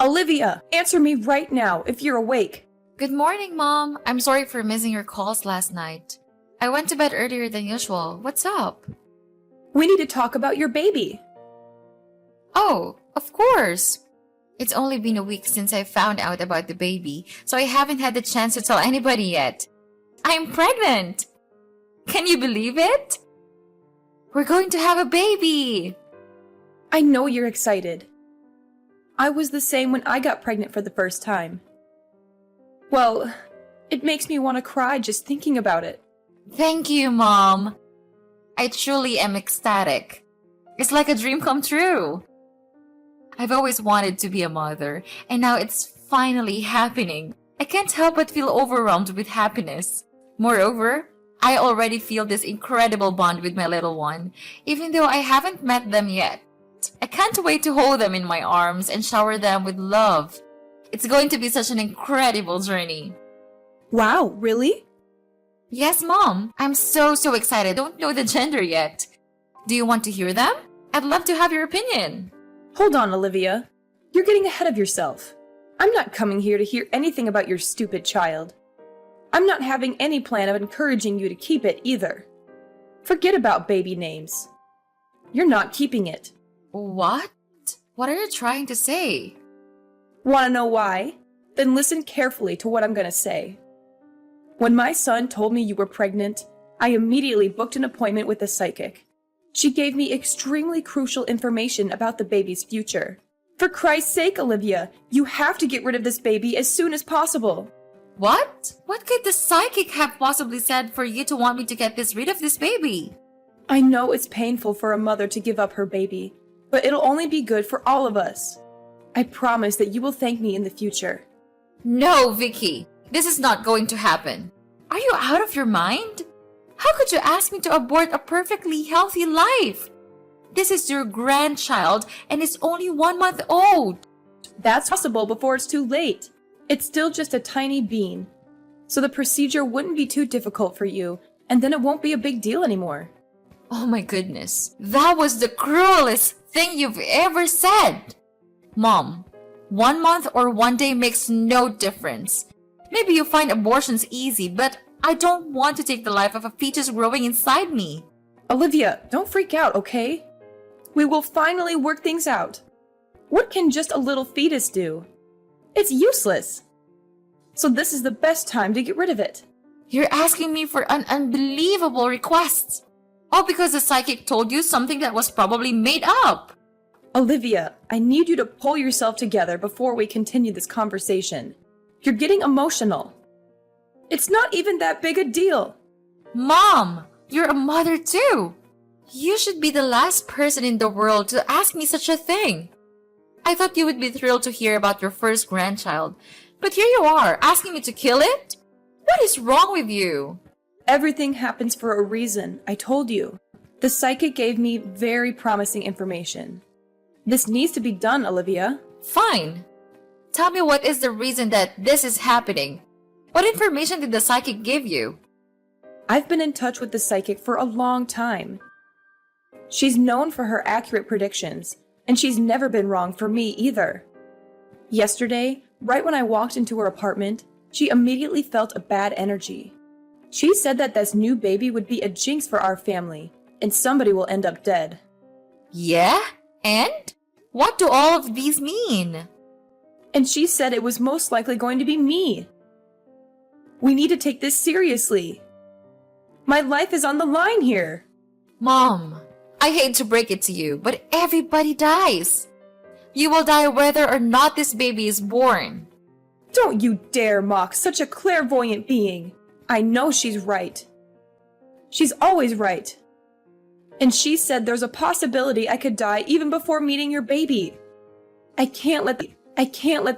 Olivia, answer me right now if you're awake. Good morning, Mom. I'm sorry for missing your calls last night. I went to bed earlier than usual. What's up? We need to talk about your baby. Oh, of course. It's only been a week since I found out about the baby, so I haven't had the chance to tell anybody yet. I'm pregnant! Can you believe it? We're going to have a baby! I know you're excited. I was the same when I got pregnant for the first time. Well, it makes me want to cry just thinking about it. Thank you, Mom. I truly am ecstatic. It's like a dream come true. I've always wanted to be a mother, and now it's finally happening. I can't help but feel overwhelmed with happiness. Moreover, I already feel this incredible bond with my little one, even though I haven't met them yet. I can't wait to hold them in my arms and shower them with love. It's going to be such an incredible journey. Wow, really? Yes, Mom. I'm so excited. Don't know the gender yet. Do you want to hear them? I'd love to have your opinion. Hold on, Olivia. You're getting ahead of yourself. I'm not coming here to hear anything about your stupid child. I'm not having any plan of encouraging you to keep it either. Forget about baby names. You're not keeping it. What? What are you trying to say? Want to know why? Then listen carefully to what I'm going to say. When my son told me you were pregnant, I immediately booked an appointment with a psychic. She gave me extremely crucial information about the baby's future. For Christ's sake, Olivia, you have to get rid of this baby as soon as possible. What? What could the psychic have possibly said for you to want me to get rid of this baby? I know it's painful for a mother to give up her baby, but it'll only be good for all of us. I promise that you will thank me in the future. No, Vicky. This is not going to happen. Are you out of your mind? How could you ask me to abort a perfectly healthy life? This is your grandchild and it's only 1 month old. That's possible before it's too late. It's still just a tiny bean. So the procedure wouldn't be too difficult for you, and then it won't be a big deal anymore. Oh my goodness. That was the cruelest thing you've ever said. Mom, 1 month or 1 day makes no difference. Maybe you find abortions easy, but I don't want to take the life of a fetus growing inside me. Olivia, don't freak out, okay? We will finally work things out. What can just a little fetus do? It's useless. So this is the best time to get rid of it. You're asking me for an unbelievable request. All because the psychic told you something that was probably made up. Olivia, I need you to pull yourself together before we continue this conversation. You're getting emotional. It's not even that big a deal. Mom, you're a mother too. You should be the last person in the world to ask me such a thing. I thought you would be thrilled to hear about your first grandchild, but here you are, asking me to kill it? What is wrong with you? Everything happens for a reason, I told you. The psychic gave me very promising information. This needs to be done, Olivia. Fine. Tell me what is the reason that this is happening. What information did the psychic give you? I've been in touch with the psychic for a long time. She's known for her accurate predictions, and she's never been wrong for me either. Yesterday, right when I walked into her apartment, she immediately felt a bad energy. She said that this new baby would be a jinx for our family, and somebody will end up dead. Yeah? And? What do all of these mean? And she said it was most likely going to be me. We need to take this seriously. My life is on the line here. Mom, I hate to break it to you, but everybody dies. You will die whether or not this baby is born. Don't you dare mock such a clairvoyant being. I know she's right. She's always right. And she said there's a possibility I could die even before meeting your baby. I can't let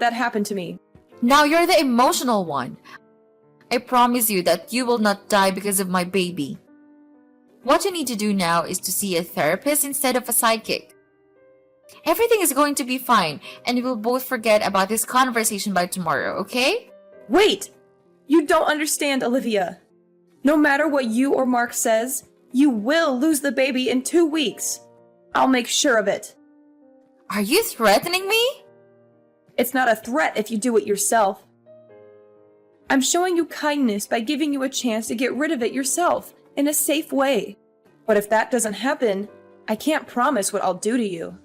that happen to me. Now you're the emotional one. I promise you that you will not die because of my baby. What you need to do now is to see a therapist instead of a psychic. Everything is going to be fine, and we will both forget about this conversation by tomorrow, okay? Wait! You don't understand, Olivia. No matter what you or Mark says, you will lose the baby in 2 weeks. I'll make sure of it. Are you threatening me? It's not a threat if you do it yourself. I'm showing you kindness by giving you a chance to get rid of it yourself in a safe way. But if that doesn't happen, I can't promise what I'll do to you.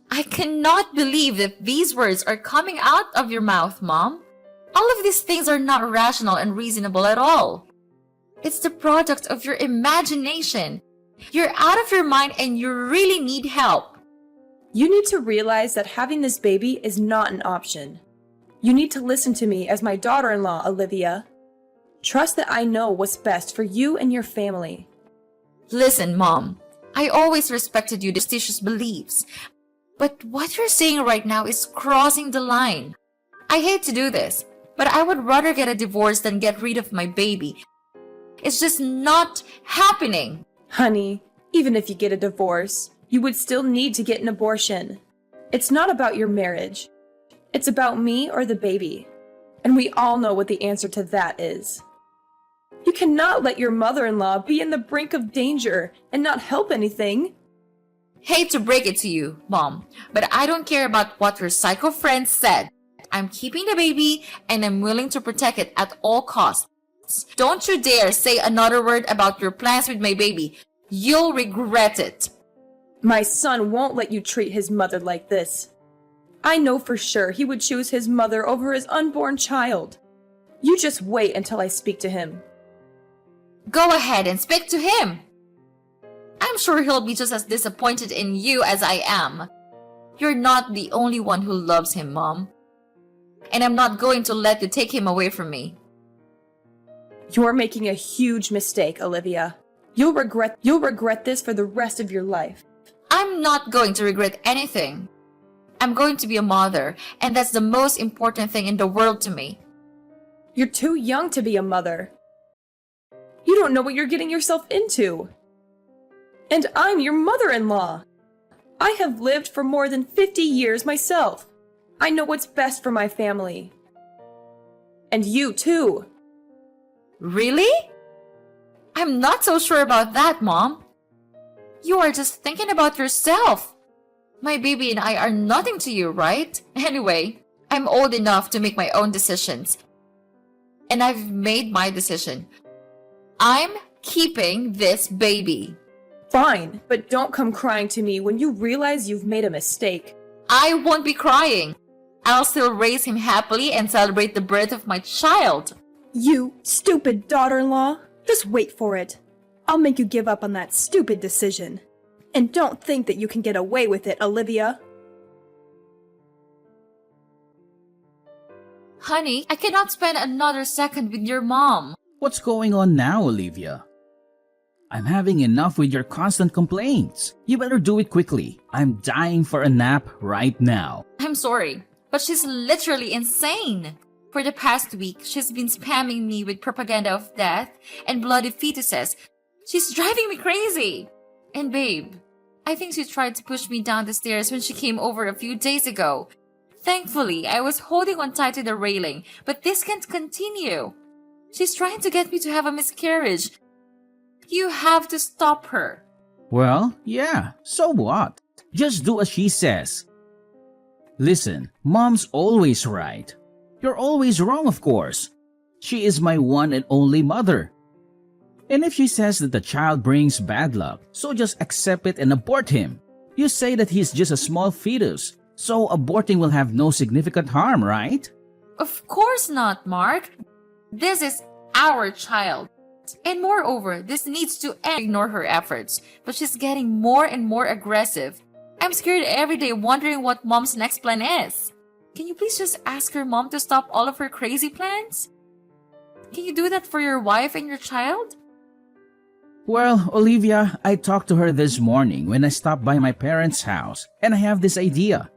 I cannot believe that these words are coming out of your mouth, Mom. All of these things are not rational and reasonable at all. It's the product of your imagination. You're out of your mind and you really need help. You need to realize that having this baby is not an option. You need to listen to me as my daughter-in-law, Olivia. Trust that I know what's best for you and your family. Listen, Mom, I always respected your superstitious beliefs, but what you're saying right now is crossing the line. I hate to do this, but I would rather get a divorce than get rid of my baby. It's just not happening. Honey, even if you get a divorce, you would still need to get an abortion. It's not about your marriage. It's about me or the baby. And we all know what the answer to that is. You cannot let your mother-in-law be in the brink of danger and not help anything. Hate to break it to you, Mom, but I don't care about what your psycho friend said. I'm keeping the baby and I'm willing to protect it at all costs. Don't you dare say another word about your plans with my baby. You'll regret it. My son won't let you treat his mother like this. I know for sure he would choose his mother over his unborn child. You just wait until I speak to him. Go ahead and speak to him. I'm sure he'll be just as disappointed in you as I am. You're not the only one who loves him, Mom. And I'm not going to let you take him away from me. You're making a huge mistake, Olivia. You'll regret this for the rest of your life. I'm not going to regret anything. I'm going to be a mother, and that's the most important thing in the world to me. You're too young to be a mother. You don't know what you're getting yourself into. And I'm your mother-in-law. I have lived for more than 50 years myself. I know what's best for my family. And you too. Really? I'm not so sure about that, Mom. You are just thinking about yourself. My baby and I are nothing to you, right? Anyway, I'm old enough to make my own decisions. And I've made my decision. I'm keeping this baby. Fine, but don't come crying to me when you realize you've made a mistake. I won't be crying. I'll still raise him happily and celebrate the birth of my child. You stupid daughter-in-law. Just wait for it. I'll make you give up on that stupid decision. And don't think that you can get away with it, Olivia. Honey, I cannot spend another second with your mom. What's going on now, Olivia? I'm having enough with your constant complaints. You better do it quickly. I'm dying for a nap right now. I'm sorry, but she's literally insane. For the past week, she's been spamming me with propaganda of death and bloody fetuses. She's driving me crazy. And babe, I think she tried to push me down the stairs when she came over a few days ago. Thankfully, I was holding on tight to the railing, but this can't continue. She's trying to get me to have a miscarriage. You have to stop her. Well, yeah, so what? Just do as she says. Listen, Mom's always right. You're always wrong, of course. She is my one and only mother. And if she says that the child brings bad luck, so just accept it and abort him. You say that he's just a small fetus, so aborting will have no significant harm, right? Of course not, Mark. This is our child. And moreover, this needs to end. Ignore her efforts, but she's getting more and more aggressive. I'm scared every day wondering what Mom's next plan is. Can you please just ask your mom to stop all of her crazy plans? Can you do that for your wife and your child? Well, Olivia, I talked to her this morning when I stopped by my parents' house, and I have this idea.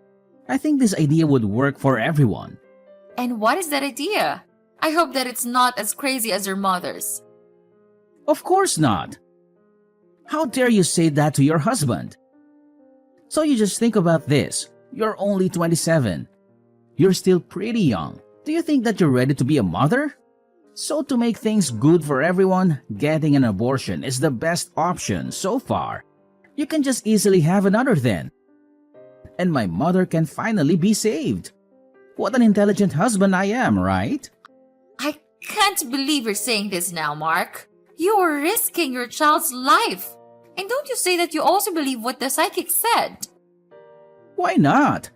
I think this idea would work for everyone. And what is that idea? I hope that it's not as crazy as your mother's. Of course not. How dare you say that to your husband? So you just think about this. You're only 27. You're still pretty young. Do you think that you're ready to be a mother? So to make things good for everyone, getting an abortion is the best option so far. You can just easily have another then. And my mother can finally be saved. What an intelligent husband I am, right? I can't believe you're saying this now, Mark. You are risking your child's life. And don't you say that you also believe what the psychic said? Why not?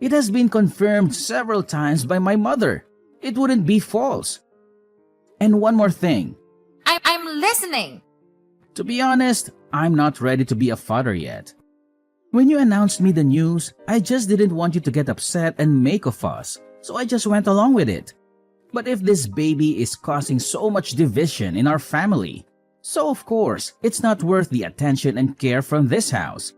It has been confirmed several times by my mother. It wouldn't be false. And one more thing. I'm listening. To be honest, I'm not ready to be a father yet. When you announced me the news, I just didn't want you to get upset and make a fuss, so I just went along with it. But if this baby is causing so much division in our family, so of course, it's not worth the attention and care from this house.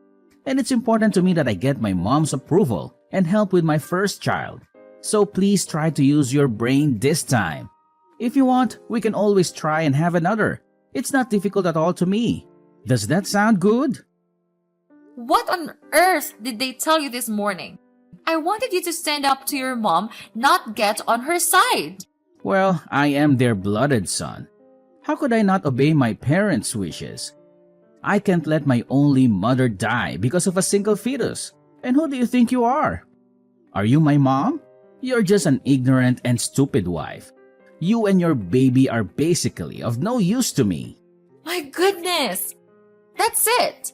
And it's important to me that I get my mom's approval and help with my first child. So please try to use your brain this time. If you want, we can always try and have another. It's not difficult at all to me. Does that sound good? What on earth did they tell you this morning? I wanted you to stand up to your mom, not get on her side. Well, I am their blooded son. How could I not obey my parents' wishes? I can't let my only mother die because of a single fetus. And who do you think you are? Are you my mom? You're just an ignorant and stupid wife. You and your baby are basically of no use to me. My goodness! That's it!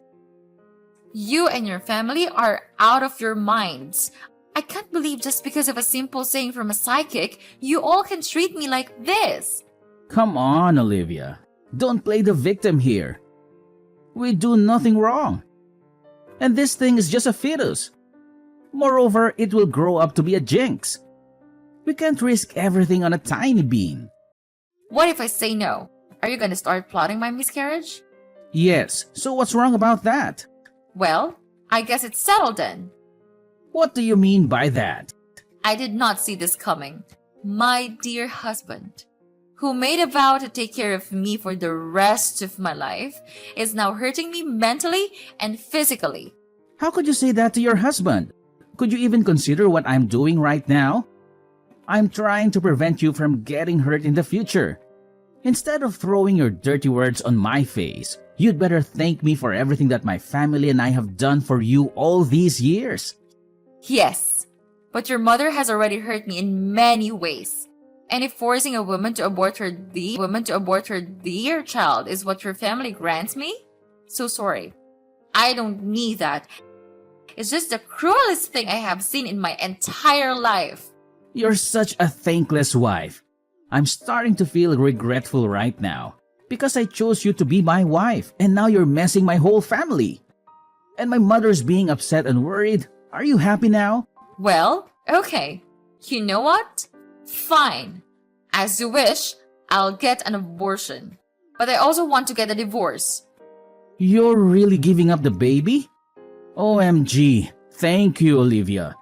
You and your family are out of your minds. I can't believe just because of a simple saying from a psychic, you all can treat me like this. Come on, Olivia. Don't play the victim here. We do nothing wrong. And this thing is just a fetus. Moreover, it will grow up to be a jinx. We can't risk everything on a tiny bean. What if I say no? Are you gonna start plotting my miscarriage? Yes, so what's wrong about that? Well, I guess it's settled then. What do you mean by that? I did not see this coming. My dear husband, who made a vow to take care of me for the rest of my life, is now hurting me mentally and physically. How could you say that to your husband? Could you even consider what I'm doing right now? I'm trying to prevent you from getting hurt in the future. Instead of throwing your dirty words on my face, you'd better thank me for everything that my family and I have done for you all these years. Yes, but your mother has already hurt me in many ways. And if forcing a woman to abort her dear child is what your family grants me, so sorry. I don't need that. It's just the cruelest thing I have seen in my entire life. You're such a thankless wife. I'm starting to feel regretful right now because I chose you to be my wife and now you're messing my whole family. And my mother's being upset and worried. Are you happy now? Well, okay. You know what? Fine. As you wish, I'll get an abortion. But I also want to get a divorce. You're really giving up the baby? OMG. Thank you, Olivia.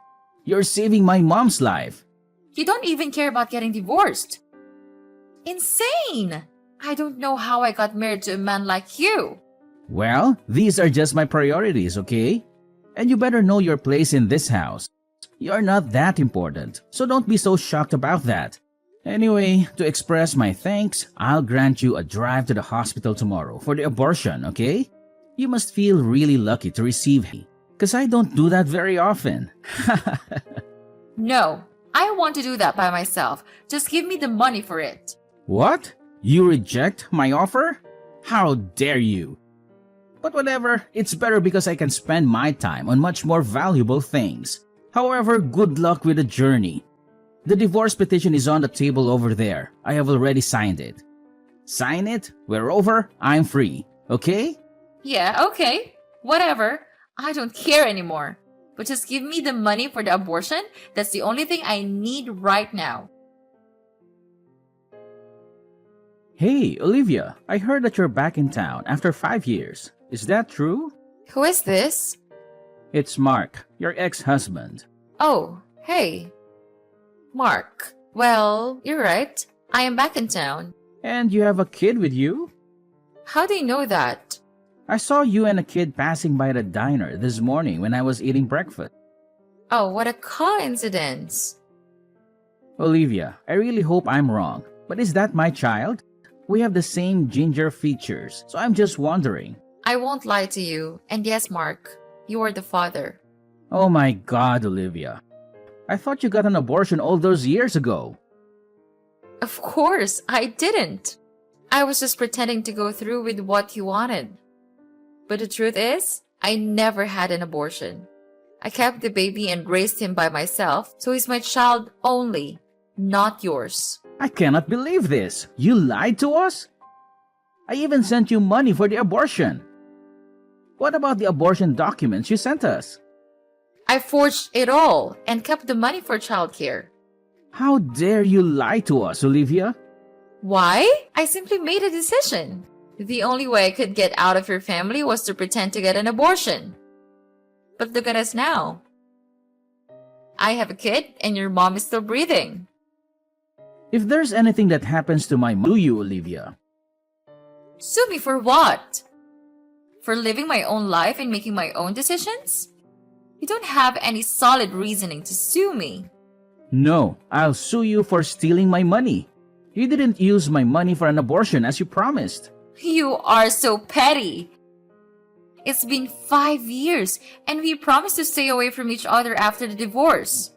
You're saving my mom's life. You don't even care about getting divorced. Insane! I don't know how I got married to a man like you. Well, these are just my priorities, okay? And you better know your place in this house. You're not that important, so don't be so shocked about that. Anyway, to express my thanks, I'll grant you a drive to the hospital tomorrow for the abortion, okay? You must feel really lucky to receive me, because I don't do that very often. No, I want to do that by myself. Just give me the money for it. What? You reject my offer? How dare you? But whatever, it's better because I can spend my time on much more valuable things. However, good luck with the journey. The divorce petition is on the table over there. I have already signed it. Sign it, we're over, I'm free. Okay? Yeah, okay. Whatever. I don't care anymore. But just give me the money for the abortion. That's the only thing I need right now. Hey, Olivia, I heard that you're back in town after 5 years. Is that true? Who is this? It's Mark, your ex-husband. Oh, hey. Mark. Well, you're right. I am back in town. And you have a kid with you? How do you know that? I saw you and a kid passing by the diner this morning when I was eating breakfast. Oh, what a coincidence. Olivia, I really hope I'm wrong, but is that my child? We have the same ginger features, so I'm just wondering. I won't lie to you. And yes, Mark, you are the father. Oh my God, Olivia. I thought you got an abortion all those years ago. Of course, I didn't. I was just pretending to go through with what you wanted. But the truth is, I never had an abortion. I kept the baby and raised him by myself, so he's my child only, not yours. I cannot believe this. You lied to us? I even sent you money for the abortion. What about the abortion documents you sent us? I forged it all and kept the money for childcare. How dare you lie to us, Olivia? Why? I simply made a decision. The only way I could get out of your family was to pretend to get an abortion. But look at us now. I have a kid and your mom is still breathing. If there's anything that happens to my mom, do you, Olivia? Sue me for what? For living my own life and making my own decisions? You don't have any solid reasoning to sue me. No, I'll sue you for stealing my money. You didn't use my money for an abortion as you promised. You are so petty. It's been 5 years and we promised to stay away from each other after the divorce.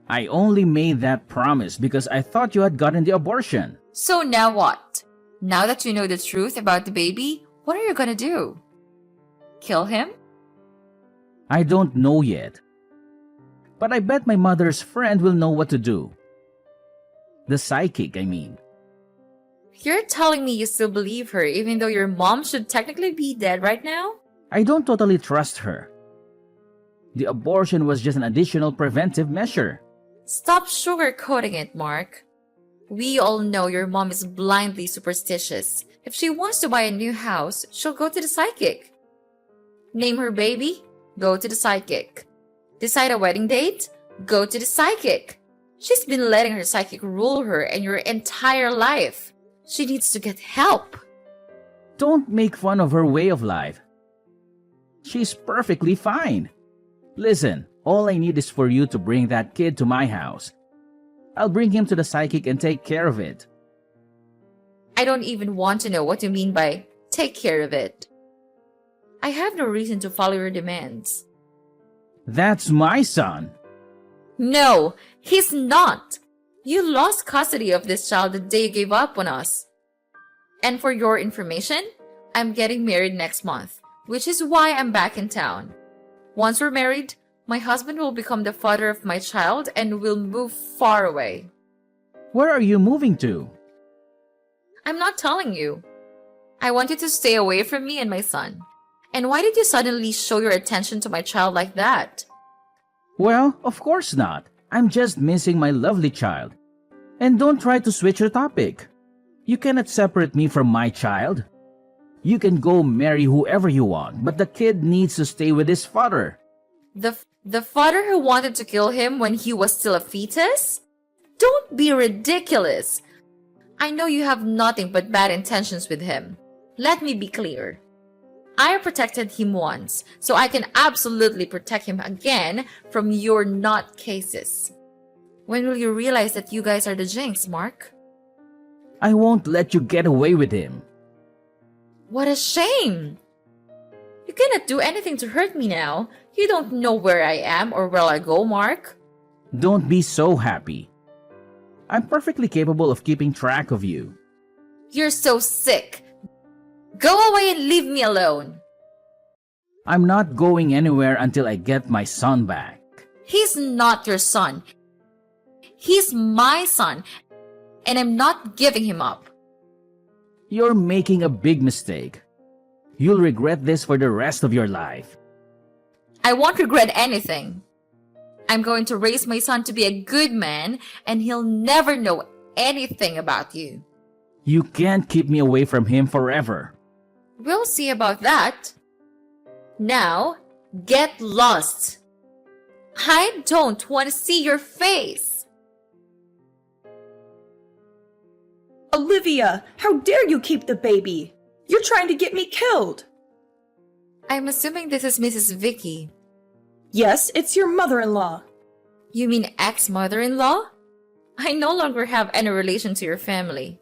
I only made that promise because I thought you had gotten the abortion. So now what? Now that you know the truth about the baby, what are you gonna do? Kill him? I don't know yet. But I bet my mother's friend will know what to do. The psychic, I mean. You're telling me you still believe her even though your mom should technically be dead right now? I don't totally trust her. The abortion was just an additional preventive measure. Stop sugarcoating it, Mark. We all know your mom is blindly superstitious. If she wants to buy a new house, she'll go to the psychic. Name her baby? Go to the psychic. Decide a wedding date? Go to the psychic. She's been letting her psychic rule her and your entire life. She needs to get help. Don't make fun of her way of life. She's perfectly fine. Listen, all I need is for you to bring that kid to my house. I'll bring him to the psychic and take care of it. I don't even want to know what you mean by take care of it. I have no reason to follow your demands. That's my son. No, he's not. You lost custody of this child the day you gave up on us. And for your information, I'm getting married next month, which is why I'm back in town. Once we're married, my husband will become the father of my child and we'll move far away. Where are you moving to? I'm not telling you. I want you to stay away from me and my son. And why did you suddenly show your attention to my child like that? Well, of course not. I'm just missing my lovely child. And don't try to switch the topic. You cannot separate me from my child. You can go marry whoever you want, but the kid needs to stay with his father. The father who wanted to kill him when he was still a fetus? Don't be ridiculous. I know you have nothing but bad intentions with him. Let me be clear. I protected him once, so I can absolutely protect him again from your nutcases. When will you realize that you guys are the jinx, Mark? I won't let you get away with him. What a shame! You cannot do anything to hurt me now. You don't know where I am or where I go, Mark. Don't be so happy. I'm perfectly capable of keeping track of you. You're so sick. Go away and leave me alone. I'm not going anywhere until I get my son back. He's not your son. He's my son, and I'm not giving him up. You're making a big mistake. You'll regret this for the rest of your life. I won't regret anything. I'm going to raise my son to be a good man, and he'll never know anything about you. You can't keep me away from him forever. We'll see about that. Now, get lost. I don't want to see your face. Olivia, how dare you keep the baby? You're trying to get me killed. I'm assuming this is Mrs. Vicky. Yes, it's your mother-in-law. You mean ex-mother-in-law? I no longer have any relation to your family.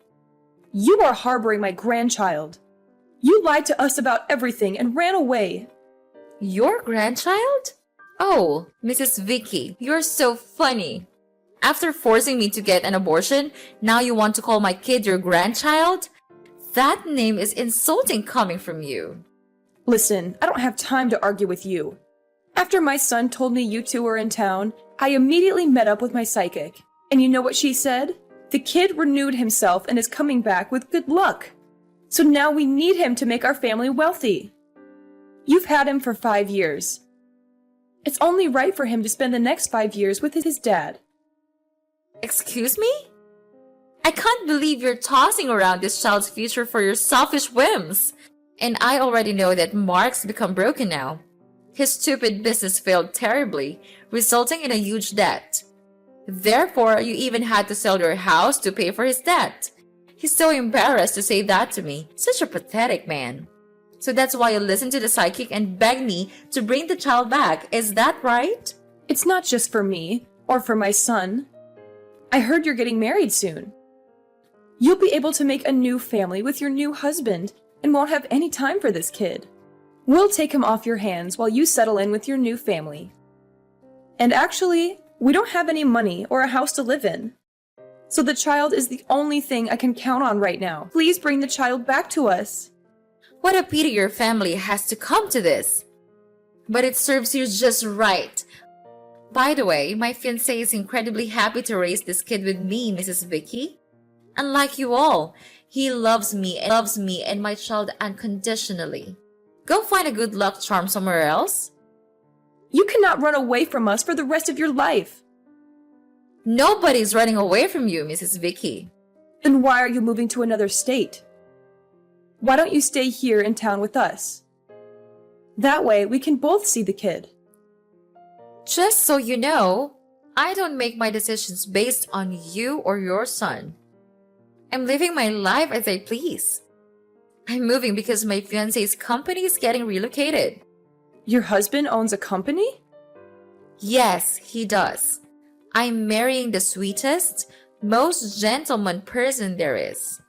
You are harboring my grandchild. You lied to us about everything and ran away. Your grandchild? Oh, Mrs. Vicky, you're so funny. After forcing me to get an abortion, now you want to call my kid your grandchild? That name is insulting coming from you. Listen, I don't have time to argue with you. After my son told me you two were in town, I immediately met up with my psychic. And you know what she said? The kid renewed himself and is coming back with good luck. So now we need him to make our family wealthy. You've had him for 5 years. It's only right for him to spend the next 5 years with his dad. Excuse me? I can't believe you're tossing around this child's future for your selfish whims. And I already know that Mark's become broken now. His stupid business failed terribly, resulting in a huge debt. Therefore, you even had to sell your house to pay for his debt. He's so embarrassed to say that to me. Such a pathetic man. So that's why you listened to the psychic and begged me to bring the child back. Is that right? It's not just for me, or for my son. I heard you're getting married soon. You'll be able to make a new family with your new husband and won't have any time for this kid. We'll take him off your hands while you settle in with your new family. And actually, we don't have any money or a house to live in. So the child is the only thing I can count on right now. Please bring the child back to us. What a pity your family has to come to this. But it serves you just right. By the way, my fiancé is incredibly happy to raise this kid with me, Mrs. Vicky. Unlike you all, he loves me and my child unconditionally. Go find a good luck charm somewhere else. You cannot run away from us for the rest of your life. Nobody's running away from you, Mrs. Vicky. Then why are you moving to another state? Why don't you stay here in town with us? That way we can both see the kid. Just so you know, I don't make my decisions based on you or your son. I'm living my life as I please. I'm moving because my fiancé's company is getting relocated. Your husband owns a company? Yes, he does. I'm marrying the sweetest, most gentleman person there is.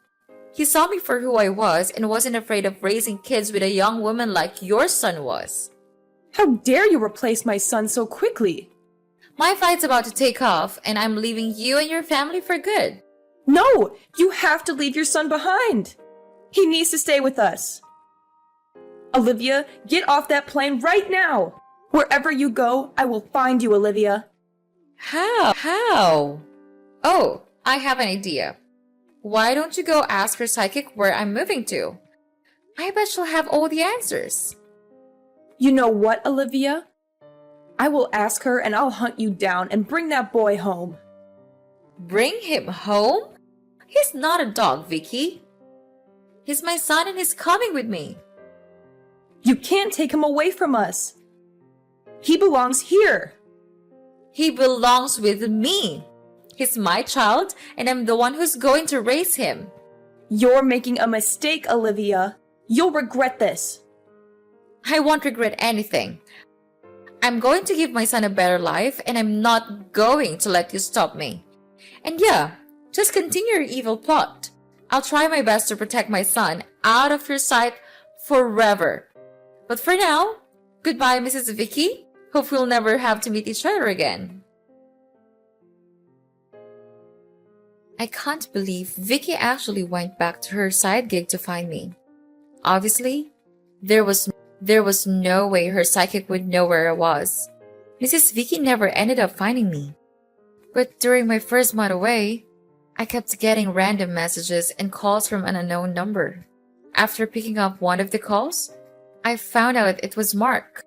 He saw me for who I was and wasn't afraid of raising kids with a young woman like your son was. How dare you replace my son so quickly? My flight's about to take off and I'm leaving you and your family for good. No! You have to leave your son behind! He needs to stay with us. Olivia, get off that plane right now! Wherever you go, I will find you, Olivia. How? Oh, I have an idea. Why don't you go ask her psychic where I'm moving to? I bet she'll have all the answers. You know what, Olivia? I will ask her and I'll hunt you down and bring that boy home. Bring him home? He's not a dog, Vicky. He's my son and he's coming with me. You can't take him away from us. He belongs here. He belongs with me. He's my child and I'm the one who's going to raise him. You're making a mistake, Olivia. You'll regret this. I won't regret anything. I'm going to give my son a better life and I'm not going to let you stop me. And yeah, just continue your evil plot. I'll try my best to protect my son out of your sight forever. But for now, goodbye, Mrs. Vicky. Hope we'll never have to meet each other again. I can't believe Vicky actually went back to her side gig to find me. Obviously, there was no way her psychic would know where I was. Mrs. Vicky never ended up finding me. But during my first month away, I kept getting random messages and calls from an unknown number. After picking up one of the calls, I found out it was Mark.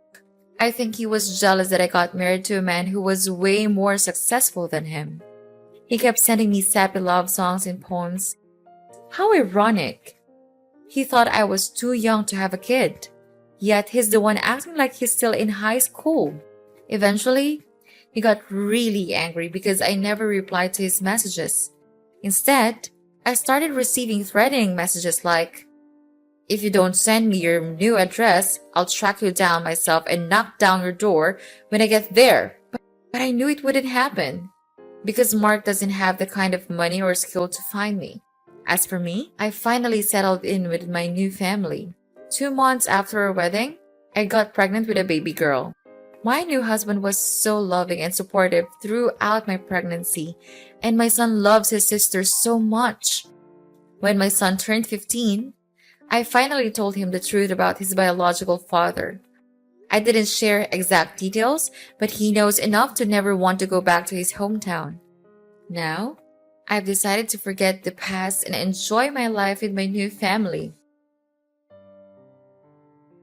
I think he was jealous that I got married to a man who was way more successful than him. He kept sending me sappy love songs and poems. How ironic. He thought I was too young to have a kid. Yet he's the one acting like he's still in high school. Eventually, he got really angry because I never replied to his messages. Instead, I started receiving threatening messages like, "If you don't send me your new address, I'll track you down myself and knock down your door when I get there." But I knew it wouldn't happen because Mark doesn't have the kind of money or skill to find me. As for me, I finally settled in with my new family. 2 months after our wedding, I got pregnant with a baby girl. My new husband was so loving and supportive throughout my pregnancy, and my son loves his sister so much. When my son turned 15, I finally told him the truth about his biological father. I didn't share exact details, but he knows enough to never want to go back to his hometown. Now, I've decided to forget the past and enjoy my life with my new family.